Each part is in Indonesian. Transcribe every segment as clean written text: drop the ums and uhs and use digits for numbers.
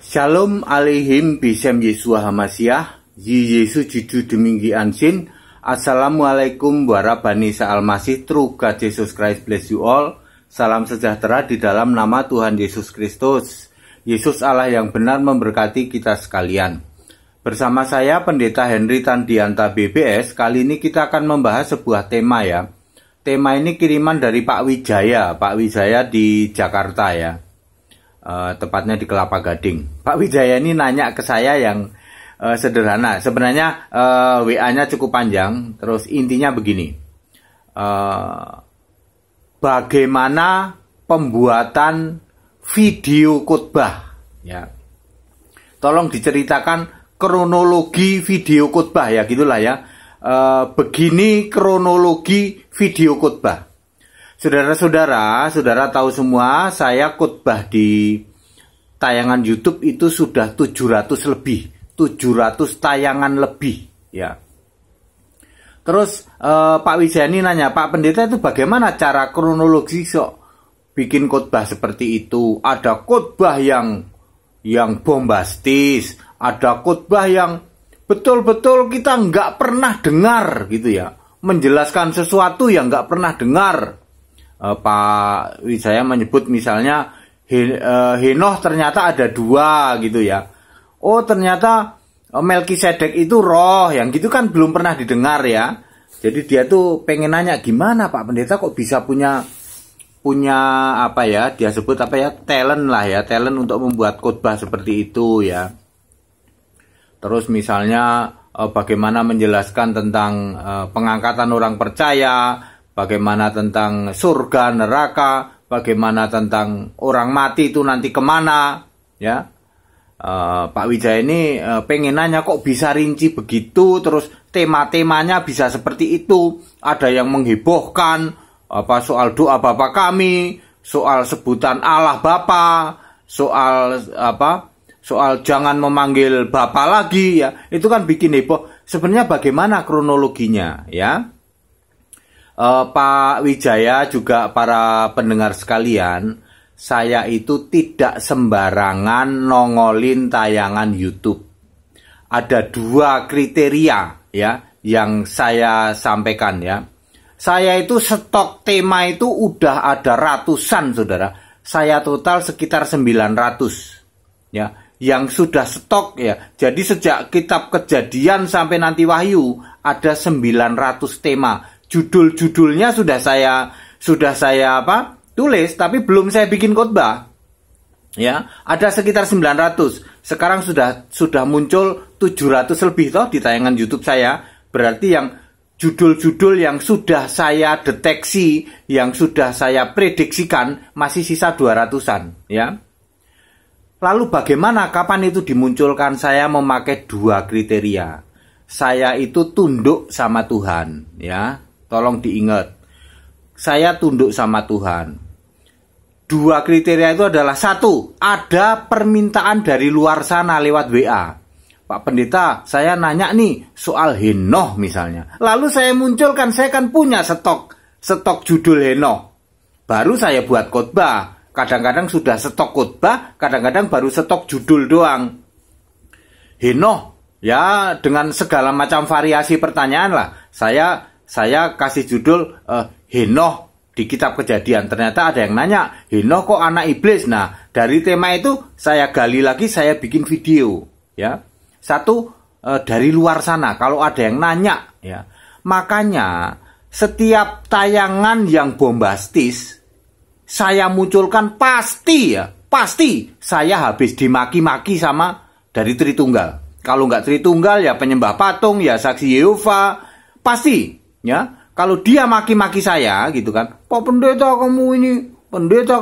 Shalom alaihim bisem Yesua Hamasiah, Yesu Judu Deminggi Ansin. Assalamualaikum warahmatullahi wabarakatuh. True God Jesus Christ bless you all. Salam sejahtera di dalam nama Tuhan Yesus Kristus. Yesus Allah yang benar memberkati kita sekalian. Bersama saya Pendeta Henry Tandianta BBS. Kali ini kita akan membahas sebuah tema ya. Tema ini kiriman dari Pak Wijaya. Pak Wijaya di Jakarta ya. Tepatnya di Kelapa Gading. Pak Wijaya ini nanya ke saya yang sederhana. Sebenarnya WA-nya cukup panjang. Terus intinya begini. Bagaimana pembuatan video khotbah? Ya. Tolong diceritakan kronologi video khotbah ya, gitulah ya. Begini kronologi video khotbah. Saudara-saudara, saudara tahu semua, saya khotbah di tayangan YouTube itu sudah 700 lebih, 700 tayangan lebih, ya. Terus Pak Wijani nanya, Pak Pendeta itu bagaimana cara kronologi bikin khotbah seperti itu? Ada khotbah yang bombastis, ada khotbah yang betul-betul kita nggak pernah dengar, gitu ya. Menjelaskan sesuatu yang nggak pernah dengar. Pak Wijaya menyebut misalnya Henoh ternyata ada 2 gitu ya. Oh ternyata Melkisedek itu roh, yang gitu kan belum pernah didengar ya. Jadi dia tuh pengen nanya, gimana Pak Pendeta kok bisa punya apa ya, dia sebut apa ya, talent lah ya, talent untuk membuat khotbah seperti itu ya. Terus misalnya bagaimana menjelaskan tentang pengangkatan orang percaya, bagaimana tentang surga, neraka, bagaimana tentang orang mati itu nanti kemana, ya. Pak Wijaya ini pengen nanya kok bisa rinci begitu, terus tema-temanya bisa seperti itu. Ada yang menghebohkan, apa soal doa Bapa kami, soal sebutan Allah Bapa, soal apa, soal jangan memanggil Bapa lagi, ya. Itu kan bikin heboh. Sebenarnya bagaimana kronologinya, ya? Pak Wijaya juga para pendengar sekalian, saya itu tidak sembarangan nongolin tayangan YouTube. Ada 2 kriteria ya yang saya sampaikan ya. Saya itu stok tema itu udah ada ratusan saudara. Saya total sekitar 900 ya yang sudah stok ya. Jadi sejak kitab Kejadian sampai nanti Wahyu ada 900 tema. Judul-judulnya sudah saya apa? Tulis, tapi belum saya bikin khotbah. Ya, ada sekitar 900. Sekarang sudah muncul 700 lebih toh di tayangan YouTube saya. Berarti yang judul-judul yang sudah saya deteksi, yang sudah saya prediksikan masih sisa 200-an, ya. Lalu bagaimana, kapan itu dimunculkan? Saya memakai 2 kriteria. Saya itu tunduk sama Tuhan, ya. Tolong diingat, saya tunduk sama Tuhan. 2 kriteria itu adalah 1, ada permintaan dari luar sana lewat WA. Pak Pendeta, saya nanya nih soal Henoh misalnya. Lalu saya munculkan, saya kan punya stok judul Henoh. Baru saya buat khotbah. Kadang-kadang sudah stok khotbah, kadang-kadang baru stok judul doang. Henoh, ya dengan segala macam variasi pertanyaan lah. Saya kasih judul Henoh di kitab Kejadian. Ternyata ada yang nanya, Henoh kok anak iblis? Nah, dari tema itu saya gali lagi, saya bikin video ya. 1 dari luar sana kalau ada yang nanya ya. Makanya setiap tayangan yang bombastis saya munculkan pasti saya habis dimaki-maki sama dari Tritunggal. Kalau nggak Tritunggal ya penyembah patung, ya saksi Yehova, pasti. Ya, kalau dia maki-maki saya gitu kan, Pak Pendeta kamu ini, pendeta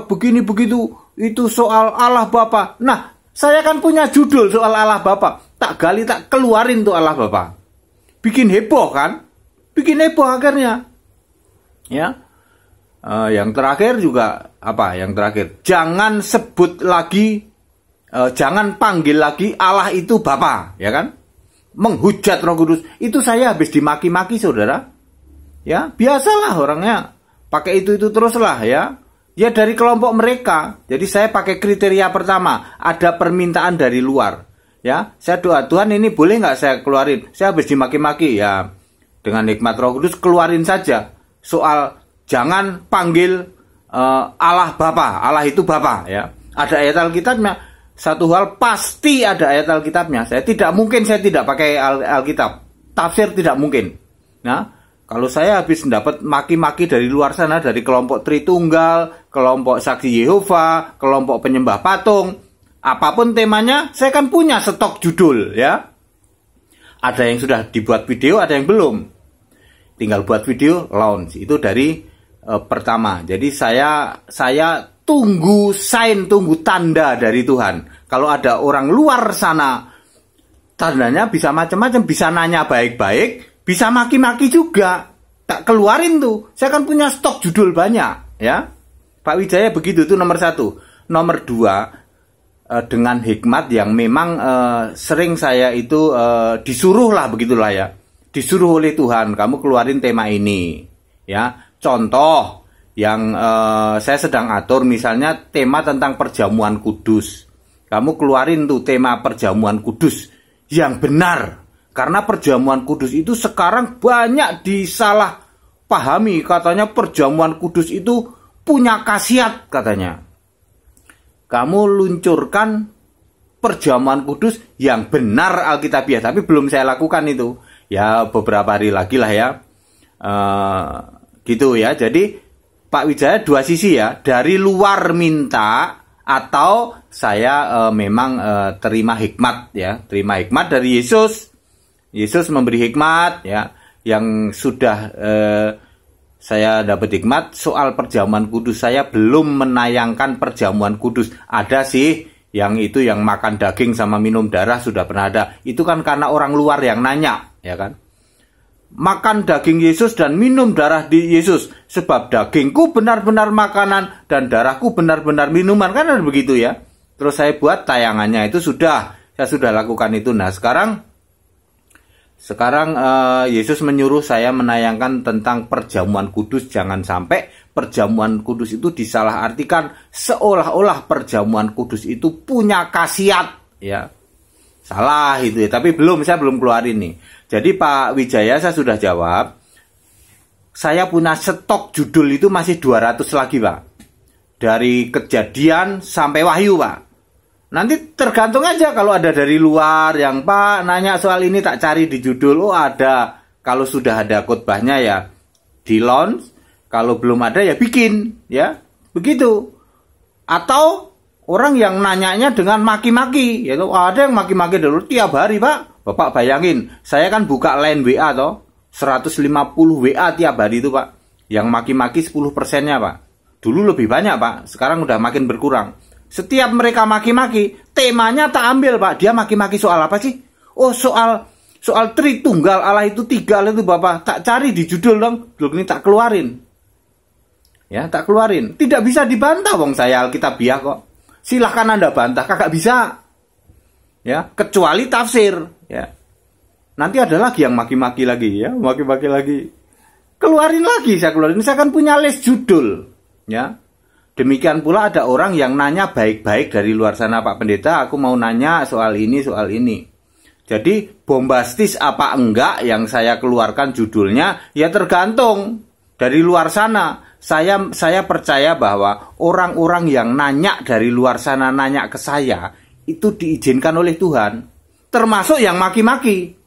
begini begitu, itu soal Allah Bapa. Nah, saya kan punya judul soal Allah Bapa, tak gali tak keluarin tuh Allah Bapa. Bikin heboh kan? Bikin heboh akhirnya. Ya. Yang terakhir juga apa? Yang terakhir, jangan sebut lagi, jangan panggil lagi Allah itu Bapa, ya kan? Menghujat Roh Kudus, itu saya habis dimaki-maki saudara. Ya, biasalah orangnya pakai itu terus lah ya. Ya dari kelompok mereka. Jadi saya pakai kriteria pertama, ada permintaan dari luar. Ya, saya doa, Tuhan ini boleh nggak saya keluarin? Saya habis dimaki-maki, ya dengan hikmat Roh Kudus keluarin saja. Soal jangan panggil Allah Bapa, Allah itu Bapa, ya. Ada ayat Alkitabnya. Satu hal pasti ada ayat Alkitabnya. Saya tidak pakai Alkitab. Tafsir tidak mungkin. Nah, kalau saya habis mendapat maki-maki dari luar sana, dari kelompok Tritunggal, kelompok Saksi Yehova, kelompok penyembah patung, apapun temanya, saya kan punya stok judul, ya. Ada yang sudah dibuat video, ada yang belum. Tinggal buat video, launch. Itu dari pertama. Jadi saya tunggu sign, tunggu tanda dari Tuhan. Kalau ada orang luar sana, tandanya bisa macam-macam, bisa nanya baik-baik, bisa maki-maki juga, tak keluarin tuh. Saya kan punya stok judul banyak, ya. Pak Wijaya begitu, itu nomor 1. Nomor 2, dengan hikmat yang memang sering saya itu disuruh lah, begitulah ya. Disuruh oleh Tuhan, kamu keluarin tema ini, ya. Contoh yang saya sedang atur, misalnya tema tentang perjamuan kudus. Kamu keluarin tuh tema perjamuan kudus yang benar. Karena perjamuan kudus itu sekarang banyak disalahpahami. Katanya perjamuan kudus itu punya khasiat, katanya. Kamu luncurkan perjamuan kudus yang benar Alkitabiah. Tapi belum saya lakukan itu. Ya beberapa hari lagi lah ya. Gitu ya. Jadi Pak Wijaya dua sisi ya. Dari luar minta atau saya memang terima hikmat ya. Terima hikmat dari Yesus. Yesus memberi hikmat ya, yang sudah saya dapat hikmat soal perjamuan kudus. Saya belum menayangkan perjamuan kudus. Ada sih yang itu yang makan daging sama minum darah sudah pernah ada. Itu kan karena orang luar yang nanya, ya kan? Makan daging Yesus dan minum darah di Yesus, sebab dagingku benar-benar makanan dan darahku benar-benar minuman, kan ada begitu ya. Terus saya buat tayangannya, itu saya sudah lakukan itu. Nah sekarang Yesus menyuruh saya menayangkan tentang perjamuan kudus. Jangan sampai perjamuan kudus itu disalahartikan seolah-olah perjamuan kudus itu punya khasiat, ya. Salah itu ya. Tapi saya belum keluarin nih. Jadi Pak Wijaya saya sudah jawab. Saya punya stok judul itu masih 200 lagi, Pak. Dari Kejadian sampai Wahyu, Pak. Nanti tergantung aja, kalau ada dari luar yang Pak nanya soal ini, tak cari di judul. Oh ada. Kalau sudah ada khotbahnya ya di launch. Kalau belum ada ya bikin, ya. Begitu. Atau orang yang nanyanya dengan maki-maki, yaitu ada yang maki-maki dulu tiap hari, Pak. Bapak bayangin, saya kan buka line WA toh, 150 WA tiap hari itu, Pak. Yang maki-maki 10%-nya, Pak. Dulu lebih banyak, Pak. Sekarang udah makin berkurang. Setiap mereka maki-maki, temanya tak ambil, Pak. Dia maki-maki soal apa sih? Oh, soal Tritunggal, Allah itu 3, Allah itu Bapa. Tak cari di judul dong. Judul ini tak keluarin. Ya, tak keluarin. Tidak bisa dibantah, wong saya Alkitabiah kok. Silahkan Anda bantah, kagak bisa. Ya, kecuali tafsir, ya. Nanti ada lagi yang maki-maki lagi, ya. Maki-maki lagi. Keluarin lagi, saya keluarin. Saya kan punya list judul, ya. Demikian pula ada orang yang nanya baik-baik dari luar sana, Pak Pendeta, aku mau nanya soal ini, soal ini. Jadi bombastis apa enggak yang saya keluarkan judulnya, ya tergantung dari luar sana. Saya percaya bahwa orang-orang yang nanya dari luar sana, nanya ke saya, itu diizinkan oleh Tuhan. Termasuk yang maki-maki.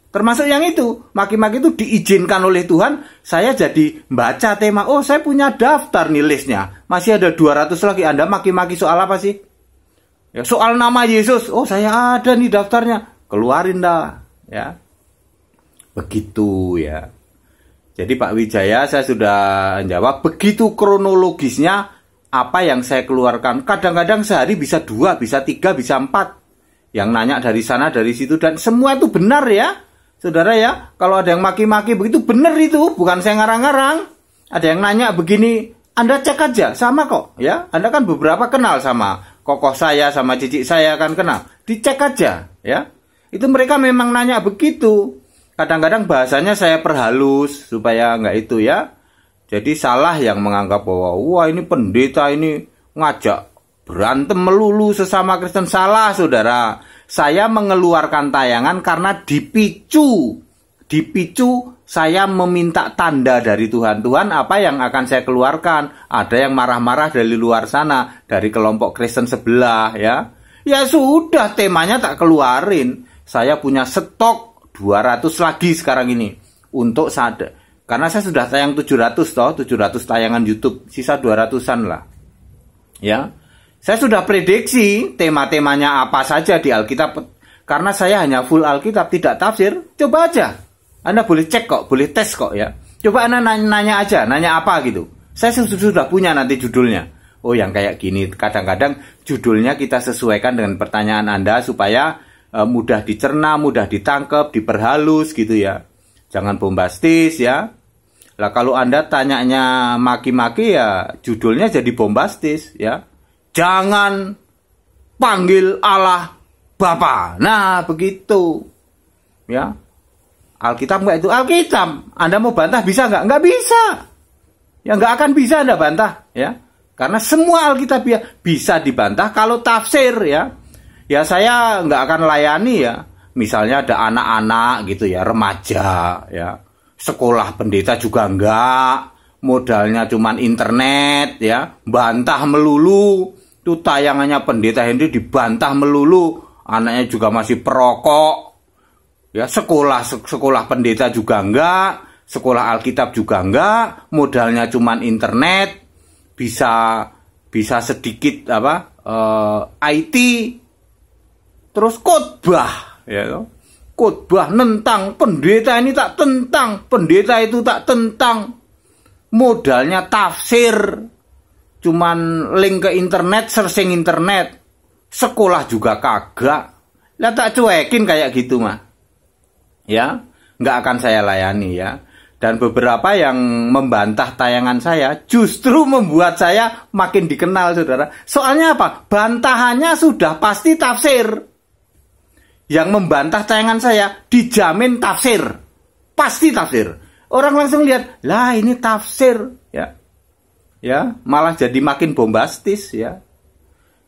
Termasuk yang itu, maki-maki itu diizinkan oleh Tuhan. Saya jadi baca tema, oh saya punya daftar nih listnya. Masih ada 200 lagi, Anda maki-maki soal apa sih? Ya, soal nama Yesus, oh saya ada nih daftarnya. Keluarin dah, ya. Begitu ya. Jadi Pak Wijaya saya sudah jawab, begitu kronologisnya apa yang saya keluarkan. Kadang-kadang sehari bisa 2, bisa 3, bisa 4. Yang nanya dari sana, dari situ, dan semua itu benar ya. Saudara ya, kalau ada yang maki-maki begitu benar itu, bukan saya ngarang-ngarang. Ada yang nanya begini, Anda cek aja, sama kok ya. Anda kan beberapa kenal sama kokoh saya, sama cicik saya kan kenal. Dicek aja ya. Itu mereka memang nanya begitu. Kadang-kadang bahasanya saya perhalus supaya nggak itu ya. Jadi salah yang menganggap bahwa wah ini pendeta ini ngajak berantem melulu sesama Kristen. Salah, saudara. Saya mengeluarkan tayangan karena dipicu saya meminta tanda dari Tuhan. Tuhan, apa yang akan saya keluarkan? Ada yang marah-marah dari luar sana, dari kelompok Kristen sebelah, ya. Ya sudah, temanya tak keluarin. Saya punya stok 200 lagi sekarang ini untuk sadar. Karena saya sudah tayang 700 tayangan YouTube, sisa 200-an lah. Ya. Saya sudah prediksi tema-temanya apa saja di Alkitab. Karena saya hanya full Alkitab, tidak tafsir. Coba aja. Anda boleh cek kok, boleh tes kok ya. Coba Anda nanya aja, nanya apa gitu. Saya sudah punya nanti judulnya. Oh yang kayak gini. Kadang-kadang judulnya kita sesuaikan dengan pertanyaan Anda supaya mudah dicerna, mudah ditangkap, diperhalus gitu ya. Jangan bombastis ya. Lah kalau Anda tanyanya maki-maki ya judulnya jadi bombastis ya. Jangan panggil Allah Bapa. Nah, begitu. Ya. Alkitab enggak itu? Alkitab. Anda mau bantah bisa enggak? Enggak bisa. Ya enggak akan bisa Anda bantah, ya. Karena semua Alkitab ya bisa dibantah kalau tafsir ya. Ya saya enggak akan layani ya. Misalnya ada anak-anak gitu ya, remaja ya. Sekolah pendeta juga enggak, modalnya cuman internet ya, bantah melulu. Itu tayangannya pendeta Henry dibantah melulu, anaknya juga masih perokok. Ya, sekolah pendeta juga enggak, sekolah Alkitab juga enggak, modalnya cuman internet, bisa sedikit IT. Terus khotbah ya. Khotbah nentang pendeta ini tak tentang, pendeta itu tak tentang. Modalnya tafsir. Cuman link ke internet, searching internet. Sekolah juga kagak. Lah tak cuekin kayak gitu mah. Ya, nggak akan saya layani ya. Dan beberapa yang membantah tayangan saya justru membuat saya makin dikenal, saudara. Soalnya apa? Bantahannya sudah pasti tafsir. Yang membantah tayangan saya dijamin tafsir. Pasti tafsir. Orang langsung lihat, lah ini tafsir. Ya, ya malah jadi makin bombastis ya.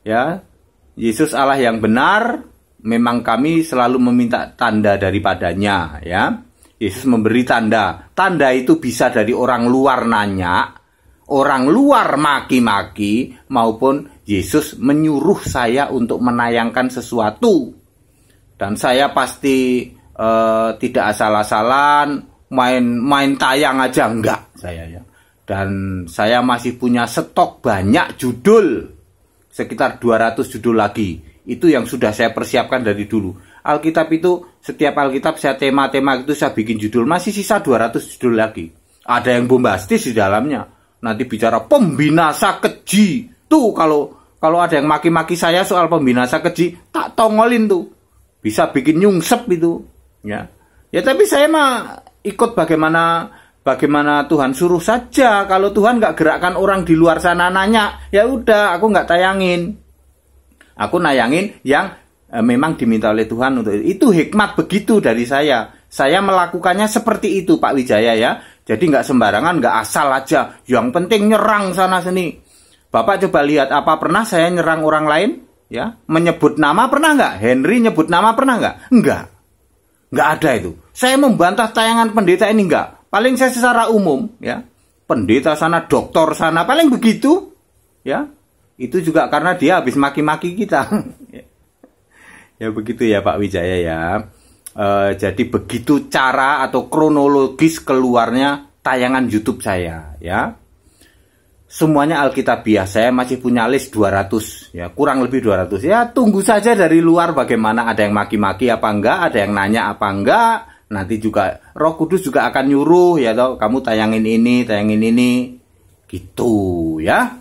Ya, Yesus Allah yang benar. Memang kami selalu meminta tanda daripadanya. Ya, Yesus memberi tanda. Tanda itu bisa dari orang luar nanya, orang luar maki-maki, maupun Yesus menyuruh saya untuk menayangkan sesuatu. Dan saya pasti tidak asal-asalan main tayang aja enggak saya ya. Dan saya masih punya stok banyak judul, sekitar 200 judul lagi. Itu yang sudah saya persiapkan dari dulu. Alkitab itu setiap Alkitab saya tema-tema itu saya bikin judul, masih sisa 200 judul lagi. Ada yang bombastis di dalamnya. Nanti bicara pembinasa keji. Tuh kalau ada yang maki-maki saya soal pembinasa keji, tak tongolin tuh. Bisa bikin nyungsep itu, ya. Ya tapi saya mah ikut bagaimana Tuhan suruh saja. Kalau Tuhan nggak gerakkan orang di luar sana nanya, ya udah, aku nggak tayangin. Aku nayangin yang memang diminta oleh Tuhan untuk itu. Itu hikmat begitu dari saya. Saya melakukannya seperti itu, Pak Wijaya ya. Jadi nggak sembarangan, nggak asal aja. Yang penting nyerang sana sini. Bapak coba lihat, apa pernah saya nyerang orang lain? Ya, menyebut nama pernah nggak? Henry nyebut nama pernah nggak? Nggak ada itu. Saya membantah tayangan pendeta ini nggak. Paling saya secara umum, ya, pendeta sana, doktor sana, paling begitu, ya. Itu juga karena dia habis maki-maki kita. Ya begitu ya Pak Wijaya ya. Jadi begitu cara atau kronologis keluarnya tayangan YouTube saya, ya. Semuanya Alkitabiah. Saya masih punya list 200 ya, kurang lebih 200. Ya, tunggu saja dari luar bagaimana, ada yang maki-maki apa enggak, ada yang nanya apa enggak. Nanti juga Roh Kudus juga akan nyuruh ya toh, kamu tayangin ini. Gitu ya.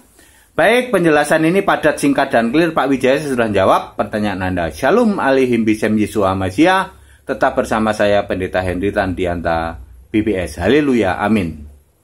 Baik, penjelasan ini padat, singkat dan clear. Pak Wijaya sudah jawab pertanyaan Anda. Shalom alaihim bisem Yesua Mashiach. Tetap bersama saya Pendeta Henry Tandianta BBS. Haleluya. Amin.